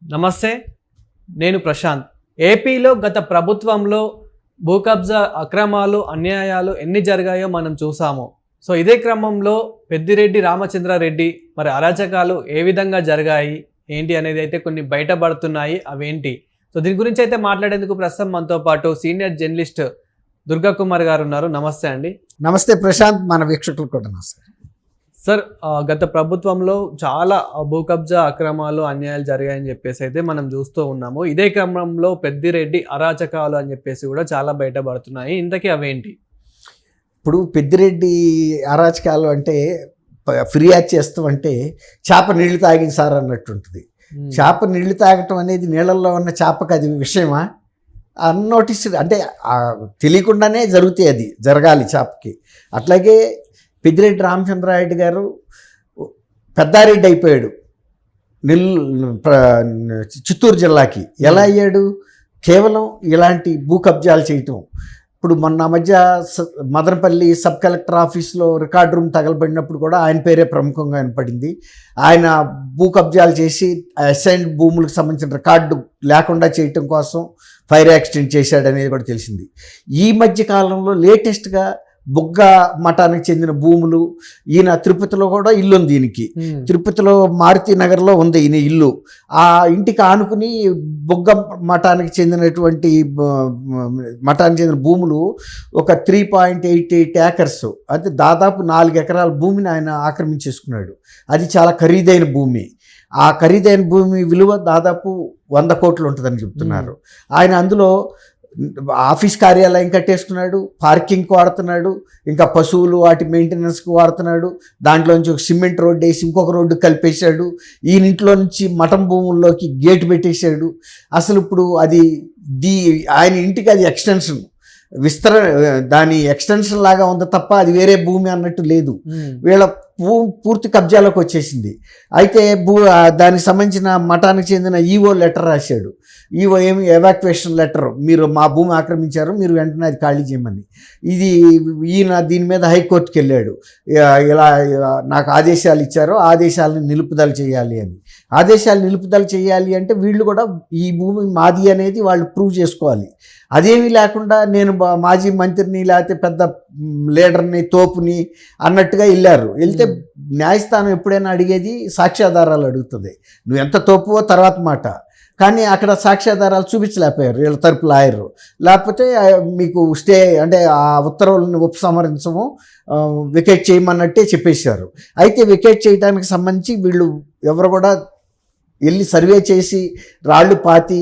నమస్తే, నేను ప్రశాంత్. ఏపీలో గత ప్రభుత్వంలో భూ కబ్జా అక్రమాలు, అన్యాయాలు ఎన్ని జరిగాయో మనం చూసాము. సో ఇదే క్రమంలో పెద్దిరెడ్డి రామచంద్రారెడ్డి మరి అరాచకాలు ఏ విధంగా జరిగాయి ఏంటి అనేది అయితే కొన్ని బయటపడుతున్నాయి. అవేంటి? సో దీని గురించి అయితే మాట్లాడేందుకు ప్రస్తుతం మనతో పాటు సీనియర్ జర్నలిస్ట్ దుర్గా కుమార్ గారు ఉన్నారు. నమస్తే అండి. నమస్తే ప్రశాంత్, మన వీక్షకులు కూడా నమస్తే సార్. గత ప్రభుత్వంలో చాలా భూ కబ్జా అక్రమాలు, అన్యాయాలు జరిగాయని చెప్పేసి అయితే మనం చూస్తూ ఉన్నాము. ఇదే క్రమంలో పెద్దిరెడ్డి అరాచకాలు అని చెప్పేసి కూడా చాలా బయటపడుతున్నాయి. ఇంతకీ అవేంటి? ఇప్పుడు పెద్దిరెడ్డి అరాచకాలు అంటే ఫిర్యాదు చేస్తామంటే చేప నీళ్లు తాగింది సార్ అన్నట్టు ఉంటుంది. చేప నీళ్లు తాగటం అనేది నీళ్ళల్లో ఉన్న చేపకు అది విషయమా? అన్నోటిస్డ్ అంటే తెలియకుండానే జరుగుతాయి, అది జరగాలి చేపకి. అట్లాగే పెద్దిరెడ్డి రామచంద్రారెడ్డి గారు పెద్దారెడ్డి అయిపోయాడు చిత్తూరు జిల్లాకి. ఎలా అయ్యాడు? కేవలం ఇలాంటి భూ కబ్జాలు చేయటం. ఇప్పుడు మొన్న మధ్య మదనపల్లి సబ్ కలెక్టర్ ఆఫీస్లో రికార్డ్ రూమ్ తగలబడినప్పుడు కూడా ఆయన పేరే ప్రముఖంగా వినపడింది. ఆయన భూ కబ్జాలు చేసి అసైన్డ్ భూములకు సంబంధించిన రికార్డు లేకుండా చేయటం కోసం ఫైర్ యాక్సిడెంట్ చేశాడు అనేది కూడా తెలిసింది. ఈ మధ్య కాలంలో లేటెస్ట్గా బుగ్గ మఠానికి చెందిన భూములు, ఈయన తిరుపతిలో కూడా ఇల్లు ఉంది ఈయనకి. తిరుపతిలో మారుతి నగర్లో ఉంది ఈయన ఇల్లు. ఆ ఇంటికి ఆనుకుని బుగ్గ మఠానికి చెందినటువంటి భూములు ఒక 3.88 acres, అంటే దాదాపు 4 ఎకరాల భూమిని ఆయన ఆక్రమించేసుకున్నాడు. అది చాలా ఖరీదైన భూమి. ఆ ఖరీదైన భూమి విలువ దాదాపు 100 కోట్లు ఉంటుందని చెప్తున్నారు. ఆయన అందులో ఆఫీస్ కార్యాలయం కట్టేసుకున్నాడు, పార్కింగ్కి వాడుతున్నాడు, ఇంకా పశువులు వాటి మెయింటెనెన్స్కి వాడుతున్నాడు. దాంట్లోంచి ఒక సిమెంట్ రోడ్డు వేసి ఇంకొక రోడ్డు కలిపేశాడు. ఈయన ఇంట్లో నుంచి మఠం భూముల్లోకి గేట్ పెట్టేశాడు. అసలు ఇప్పుడు అది ఆయన ఇంటికి అది ఎక్స్టెన్షన్, దాని ఎక్స్టెన్షన్ లాగా ఉంది తప్ప అది వేరే భూమి అన్నట్టు లేదు. వీళ్ళ పూర్తి కబ్జాలోకి వచ్చేసింది. అయితే దానికి సంబంధించిన మఠానికి చెందిన ఈవో లెటర్ రాశాడు. ఈవో ఏమి ఎవాక్యుయేషన్ లెటర్, మీరు మా భూమి ఆక్రమించారు, మీరు వెంటనే అది ఖాళీ చేయమని. ఈయన దీని మీద హైకోర్టుకి వెళ్ళాడు. ఇలా నాకు ఆదేశాలు ఇచ్చారో ఆదేశాలను నిలుపుదల చేయాలి అని. ఆదేశాలు నిలుపుదల చేయాలి అంటే వీళ్ళు కూడా ఈ భూమి మాది అనేది వాళ్ళు ప్రూవ్ చేసుకోవాలి. అదేమీ లేకుండా నేను మాజీ మంత్రిని లేకపోతే పెద్ద లీడర్ని, తోపుని అన్నట్టుగా వెళ్తే న్యాయస్థానం ఎప్పుడైనా అడిగేది సాక్ష్యాధారాలు అడుగుతుంది. నువ్వు ఎంత తోపువో తర్వాత మాట. కానీ అక్కడ సాక్ష్యాధారాలు చూపించలేకపోయారు వీళ్ళ తరపు లాయరు. లేకపోతే మీకు స్టే అంటే ఆ ఉత్తర్వులను ఉపసంహరించము, వికెట్ చేయమన్నట్టే చెప్పేశారు. అయితే వికెట్ చేయడానికి సంబంధించి వీళ్ళు ఎవరు కూడా వెళ్ళి సర్వే చేసి రాళ్ళు పాతి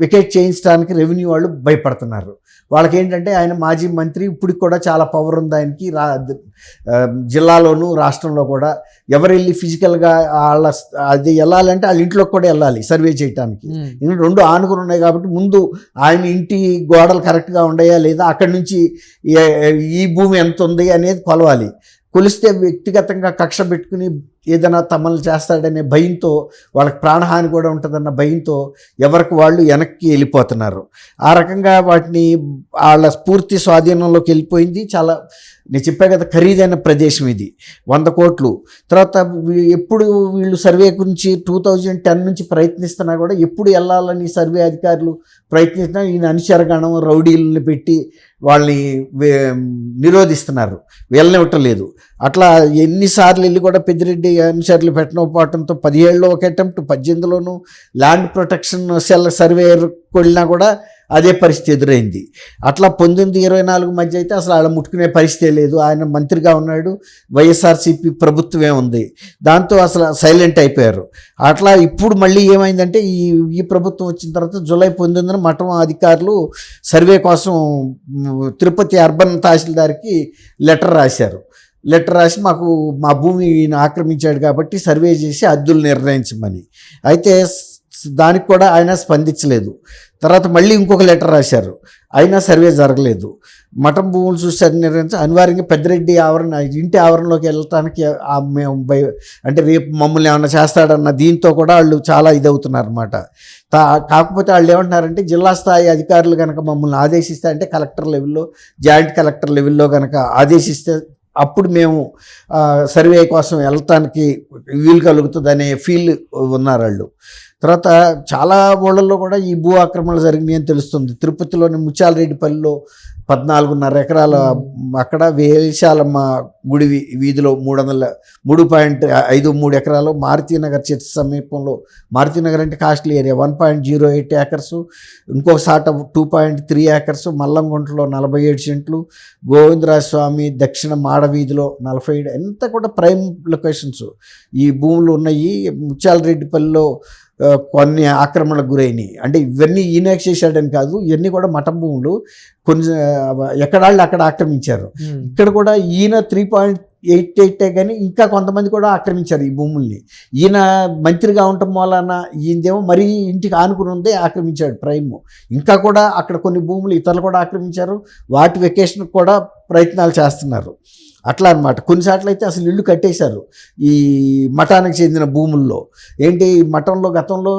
వికెట్ చేయించడానికి రెవెన్యూ వాళ్ళు భయపడుతున్నారు. వాళ్ళకి ఏంటంటే ఆయన మాజీ మంత్రి, ఇప్పటికి కూడా చాలా పవర్ ఉంది ఆయనకి. జిల్లాలోనూ రాష్ట్రంలో కూడా ఎవరు వెళ్ళి ఫిజికల్గా అది వెళ్ళాలంటే వాళ్ళ ఇంట్లోకి కూడా వెళ్ళాలి సర్వే చేయడానికి. ఎందుకంటే 2 ఆనుకుని ఉన్నాయి కాబట్టి ముందు ఆయన ఇంటి గోడలు కరెక్ట్గా ఉన్నాయా లేదా, అక్కడి నుంచి ఈ భూమి ఎంత ఉంది అనేది కొలవాలి. కొలిస్తే వ్యక్తిగతంగా కక్ష పెట్టుకుని ఏదైనా తమలు చేస్తాడనే భయంతో, వాళ్ళకి ప్రాణహాని కూడా ఉంటుందన్న భయంతో ఎవరికి వాళ్ళు వెనక్కి వెళ్ళిపోతున్నారు. ఆ రకంగా వాటిని వాళ్ళ పూర్తి స్వాధీనంలోకి వెళ్ళిపోయింది. చాలా నేను చెప్పా కదా, ఖరీదైన ప్రదేశం ఇది, 100 కోట్లు. తర్వాత ఎప్పుడు వీళ్ళు సర్వే గురించి 2010 నుంచి ప్రయత్నిస్తున్నా కూడా ఎప్పుడు వెళ్ళాలని సర్వే అధికారులు ప్రయత్నిస్తున్నా ఈయన అనుచరగణం, రౌడీలను పెట్టి వాళ్ళని నిరోధిస్తున్నారు, వెళ్ళనివ్వటం లేదు. అట్లా ఎన్నిసార్లు వెళ్ళి కూడా పెద్దిరెడ్డి అనుచరులు పెట్టకపోవడంతో 17లో ఒక అటెంప్ట్, 18లోనూ ల్యాండ్ ప్రొటెక్షన్ సెల్ సర్వేయర్ వెళ్ళినా కూడా అదే పరిస్థితి ఎదురైంది. అట్లా 19-24 మధ్య అయితే అసలు అలా ముట్టుకునే పరిస్థితే లేదు. ఆయన మంత్రిగా ఉన్నాడు, వైఎస్ఆర్సీపీ ప్రభుత్వమే ఉంది, దాంతో అసలు సైలెంట్ అయిపోయారు. అట్లా ఇప్పుడు మళ్ళీ ఏమైందంటే ఈ ప్రభుత్వం వచ్చిన తర్వాత జూలై 19న మఠం అధికారులు సర్వే కోసం తిరుపతి అర్బన్ తహసీల్దార్కి లెటర్ రాసి మాకు మా భూమి ఆక్రమించాడు కాబట్టి సర్వే చేసి హద్దులు నిర్ణయించమని. అయితే దానికి కూడా ఆయన స్పందించలేదు. తర్వాత మళ్ళీ ఇంకొక లెటర్ రాశారు, అయినా సర్వే జరగలేదు. మఠం భూములు చూసి నిర్ణయించి అనివార్యంగా పెద్దిరెడ్డి ఇంటి ఆవరణలోకి వెళ్ళటానికి మేము అంటే రేపు మమ్మల్ని ఏమన్నా చేస్తాడన్న దీంతో కూడా వాళ్ళు చాలా ఇదవుతున్నారు అనమాట. కాకపోతే వాళ్ళు ఏమంటున్నారంటే జిల్లా స్థాయి అధికారులు కనుక మమ్మల్ని ఆదేశిస్తే, అంటే కలెక్టర్ లెవెల్లో, జాయింట్ కలెక్టర్ లెవెల్లో కనుక ఆదేశిస్తే అప్పుడు మేము సర్వే కోసం వెళ్తానికి వీలు కలుగుతుంది అనే ఫీల్ ఉన్నారు వాళ్ళు. తర్వాత చాలా ఊళ్ళల్లో కూడా ఈ భూ ఆక్రమణలు జరిగినాయి అని తెలుస్తుంది. తిరుపతిలోని ముత్యాలరెడ్డిపల్లిలో 14.5 ఎకరాల అక్కడ వేశాలమ్మ గుడి వీధిలో 3.53 ఎకరాలు, మారుతీనగర్ చర్చ్ సమీపంలో, మారుతీనగర్ అంటే కాస్ట్లీ ఏరియా, 1.08 ఏకర్స్, ఇంకో సాట 2.3 ఏకర్స్, మల్లంగుంటలో 47 సెంట్లు, గోవిందరాజ స్వామి దక్షిణ మాడ వీధిలో 47, ఎంత కూడా ప్రైమ్ లొకేషన్స్ ఈ భూములు ఉన్నాయి. ముత్యాలరెడ్డిపల్లిలో కొన్ని ఆక్రమణకు గురైనాయి. అంటే ఇవన్నీ ఈయన చేశాడని కాదు, ఇవన్నీ కూడా మఠం భూములు కొన్ని ఎక్కడాళ్ళు అక్కడ ఆక్రమించారు. ఇక్కడ కూడా ఈయన 3.88 కానీ ఇంకా కొంతమంది కూడా ఆక్రమించారు ఈ భూముల్ని. ఈయన మంత్రిగా ఉండటం వలన ఈయనదేమో మరీ ఇంటికి ఆనుకుని ఉందే ఆక్రమించాడు ప్రైమ్. ఇంకా కూడా అక్కడ కొన్ని భూములు ఇతరులు కూడా ఆక్రమించారు, వాటి వెకేషన్ కూడా ప్రయత్నాలు చేస్తున్నారు. అట్లా అనమాట. కొన్నిసార్లు అయితే అసలు ఇల్లు కట్టేశారు ఈ మఠానికి చెందిన భూముల్లో. ఏంటి, మఠంలో గతంలో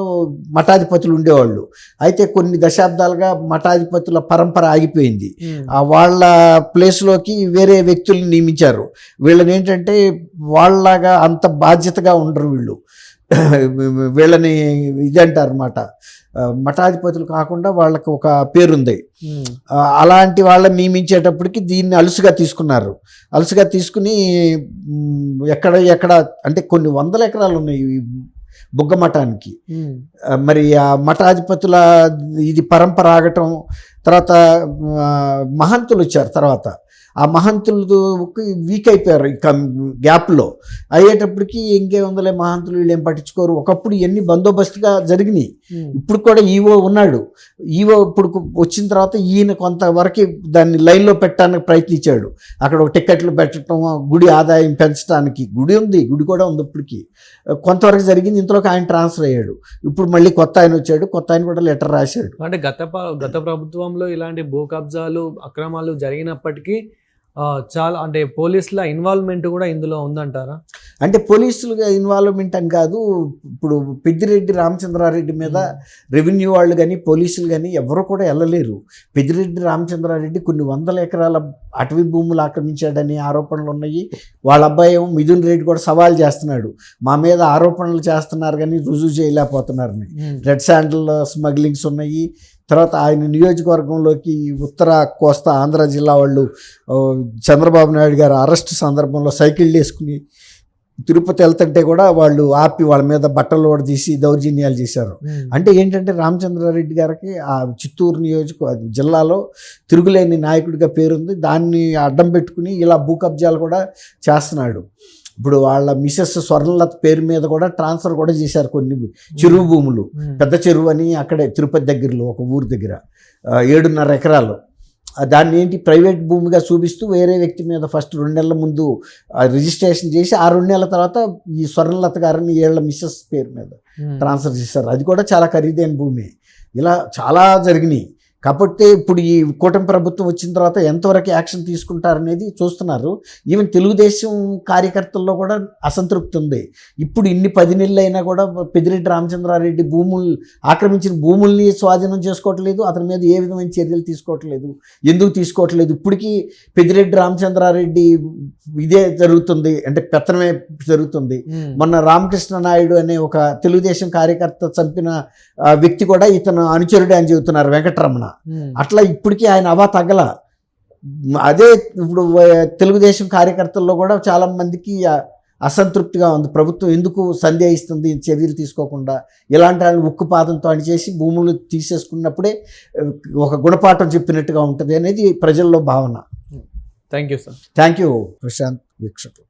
మఠాధిపతులు ఉండేవాళ్ళు, అయితే కొన్ని దశాబ్దాలుగా మఠాధిపతుల పరంపర ఆగిపోయింది. వాళ్ళ ప్లేస్లోకి వేరే వ్యక్తుల్ని నియమించారు. వీళ్ళని ఏంటంటే వాళ్ళలాగా అంత బాధ్యతగా ఉండరు వీళ్ళు, వీళ్ళని ఇది అంటారన్నమాట, మఠాధిపతులు కాకుండా వాళ్ళకి ఒక పేరుంది. అలాంటి వాళ్ళని నియమించేటప్పటికి దీన్ని అలుసుగా తీసుకున్నారు. అలుసుగా తీసుకుని ఎక్కడ అంటే కొన్ని 100 ఎకరాలు ఉన్నాయి ఈ బుగ్గ మఠానికి. మరి ఆ మఠాధిపతుల ఇది పరంపర ఆగటం, తర్వాత మహంతులు వచ్చారు. తర్వాత ఆ మహంతులు వీక్ అయిపోయారు ఈ గ్యాప్లో. అయ్యేటప్పటికి ఇంకేముందలే మహంతులు వీళ్ళు ఏం పట్టించుకోరు. ఒకప్పుడు ఇవన్నీ బందోబస్తుగా జరిగినాయి. ఇప్పుడు కూడా ఈవో ఉన్నాడు. ఈవో ఇప్పుడు వచ్చిన తర్వాత ఈయన కొంతవరకు దాన్ని లైన్లో పెట్టడానికి ప్రయత్నించాడు. అక్కడ ఒక టికెట్లు పెట్టడం, గుడి ఆదాయం పెంచడానికి. గుడి ఉంది, గుడి కూడా ఉంది ఇప్పటికి. కొంతవరకు జరిగింది. ఇంతలోకి ఆయన ట్రాన్స్ఫర్ అయ్యాడు. ఇప్పుడు మళ్ళీ కొత్త ఆయన వచ్చాడు. కొత్త ఆయన కూడా లెటర్ రాశాడు. అంటే గత ప్రభుత్వంలో ఇలాంటి భూ కబ్జాలు అక్రమాలు జరిగినప్పటికీ చాలా అంటే పోలీసుల ఇన్వాల్వ్మెంట్ కూడా ఇందులో ఉందంటారా? అంటే పోలీసులుగా ఇన్వాల్వ్మెంట్ అని కాదు. ఇప్పుడు పెద్దిరెడ్డి రామచంద్రారెడ్డి మీద రెవెన్యూ వాళ్ళు కానీ పోలీసులు కానీ ఎవరు కూడా వెళ్ళలేరు. పెద్దిరెడ్డి రామచంద్రారెడ్డి కొన్ని 100 ఎకరాల అటవీ భూములు ఆక్రమించాడని ఆరోపణలు ఉన్నాయి. వాళ్ళ అబ్బాయి మిథున్ రెడ్డి కూడా సవాల్ చేస్తున్నాడు, మా మీద ఆరోపణలు చేస్తున్నారు కానీ రుజువు చేయలేకపోతున్నారని. రెడ్ శాండిల్ స్మగ్లింగ్స్ ఉన్నాయి. తర్వాత ఆయన నియోజకవర్గంలోకి ఉత్తర కోస్తా ఆంధ్ర జిల్లా వాళ్ళు చంద్రబాబు నాయుడు గారు అరెస్ట్ సందర్భంలో సైకిల్ వేసుకుని తిరుపతి వెళ్తుంటే కూడా వాళ్ళు ఆపి వాళ్ళ మీద బట్టలు కూడా తీసి దౌర్జన్యాలు చేశారు. అంటే ఏంటంటే రామచంద్రారెడ్డి గారికి ఆ చిత్తూరు జిల్లాలో తిరుగులేని నాయకుడిగా పేరుంది. దాన్ని అడ్డం పెట్టుకుని ఇలా భూ కబ్జాలు కూడా చేస్తున్నాడు. ఇప్పుడు వాళ్ళ మిసెస్ స్వర్ణలత పేరు మీద కూడా ట్రాన్స్ఫర్ కూడా చేశారు కొన్ని చెరువు భూములు. పెద్ద చెరువు అని అక్కడే తిరుపతి దగ్గరలో ఒక ఊరు దగ్గర 7.5 ఎకరాలు. దాన్ని ఏంటి ప్రైవేట్ భూమిగా చూపిస్తూ వేరే వ్యక్తి మీద ఫస్ట్ 2 నెలల ముందు రిజిస్ట్రేషన్ చేసి ఆ 2 నెలల తర్వాత ఈ స్వర్ణలత గారిని ఏళ్ల మిస్సెస్ పేరు మీద ట్రాన్స్ఫర్ చేశారు. అది కూడా చాలా ఖరీదైన భూమి. ఇలా చాలా జరిగినాయి. కాబట్టి ఇప్పుడు ఈ కూటమి ప్రభుత్వం వచ్చిన తర్వాత ఎంతవరకు యాక్షన్ తీసుకుంటారనేది చూస్తున్నారు. ఈవెన్ తెలుగుదేశం కార్యకర్తల్లో కూడా అసంతృప్తి ఉంది. ఇప్పుడు ఇన్ని 10 నెలలు అయినా కూడా పెద్దిరెడ్డి రామచంద్రారెడ్డి ఆక్రమించిన భూముల్ని స్వాధీనం చేసుకోవట్లేదు. అతని మీద ఏ విధమైన చర్యలు తీసుకోవట్లేదు. ఎందుకు తీసుకోవట్లేదు? ఇప్పటికీ పెద్దిరెడ్డి రామచంద్రారెడ్డి ఇదే జరుగుతుంది, అంటే పెత్తనమే జరుగుతుంది. మొన్న రామకృష్ణ నాయుడు అనే ఒక తెలుగుదేశం కార్యకర్త చంపిన వ్యక్తి కూడా ఇతను అనుచరుడే అని చెబుతున్నారు, వెంకటరమణ. అట్లా ఇప్పటికీ ఆయన అవా తగ్గల. అదే ఇప్పుడు తెలుగుదేశం కార్యకర్తల్లో కూడా చాలా మందికి అసంతృప్తిగా ఉంది. ప్రభుత్వం ఎందుకు సందేహిస్తుంది చర్యలు తీసుకోకుండా? ఇలాంటి వాళ్ళని ఉక్కుపాదంతో అణిచేసి భూములు తీసేసుకున్నప్పుడే ఒక గుణపాఠం చెప్పినట్టుగా ఉంటుంది అనేది ప్రజల్లో భావన. Thank you sir. Thank you Prashanth వీక్షకులు.